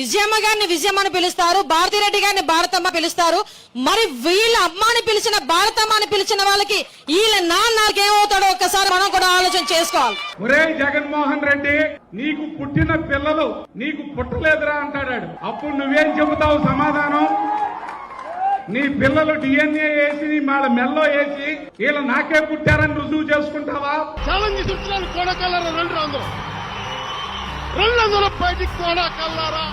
విజయమ్మ గారిని విజయమ్మ అని పిలుస్తారు, భారతిరెడ్డి గారిని భారతమ్మ పిలుస్తారు. మరి వీళ్ళ అమ్మని పిలిచిన భారతమ్మ అని పిలిచిన వాళ్ళకి వీళ్ళ నాన్నకేమవుతాడో ఒక్కసారి మనం కూడా ఆలోచన చేసుకోవాలి. ఒరే జగన్మోహన్ రెడ్డి, నీకు పుట్టిన పిల్లలు నీకు పుట్టలేదురా అంటాడు. అప్పుడు నువ్వేం చెబుతావు సమాధానం? నీ పిల్లలు DNA వేసి వాళ్ళ మెల్లో వేసి వీళ్ళ నాకే పుట్టారని రుజువు చేసుకుంటావా? ఛాలెంజ్ చూస్తున్నాను. కోడకల్లారా రెండు బయటికి కోడకల్లారా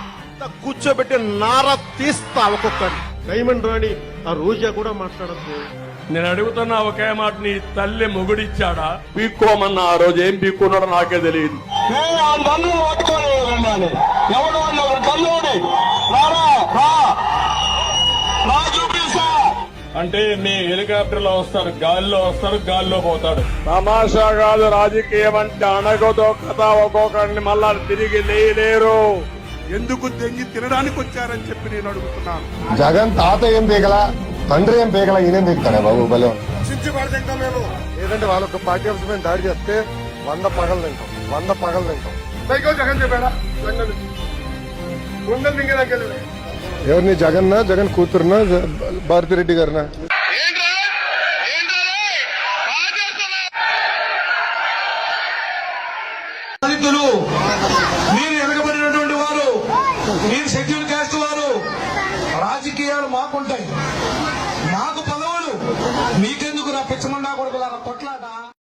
కూర్చోబెట్టి నార తీస్తా ఒక్కొక్కటి. డైమండ్ రాణి ఆ రోజా కూడా మాట్లాడద్దు. నేను అడుగుతున్నా ఒకే మాట, నీ తల్లి మొగుడిచ్చాడా? పీక్కోమన్నా ఆ రోజు ఏం పీక్కున్నాడో నాకే తెలియదు. అంటే మీ హెలికాప్టర్లో వస్తారు, గాలిలో వస్తారు, గాలిలో పోతాడు. తమాషా కాదు రాజకీయం అంటే. అణగదో కథ ఒక్కొక్కడిని మళ్ళా తిరిగి లేరు. ఎందుకు తెంగి తినడానికి వచ్చారని చెప్పి నేను అడుగుతున్నాను. జగన్ తాత ఏం పీకల, తండ్రి ఏం పీకల, ఈయనేం పీకుతాడే బాబు బలం. మేము లేదంటే వాళ్ళొక పార్టీ ఆఫీస్ మీద దాడి చేస్తే 100 పగలు తింటాం. జగన్ చెప్పాడా? ఎవరిని? జగన్నా, జగన్ కూతురునా, భారతిరెడ్డి గారినా? మీరు ఎనగబడినటువంటి వారు, మీరు షెడ్యూల్ కాస్ట్ వారు, రాజకీయాలు మాకుంటాయి, మాకు పదవులు, మీకెందుకు నా పిచ్చమండా కొడుకులారా కొట్లాట.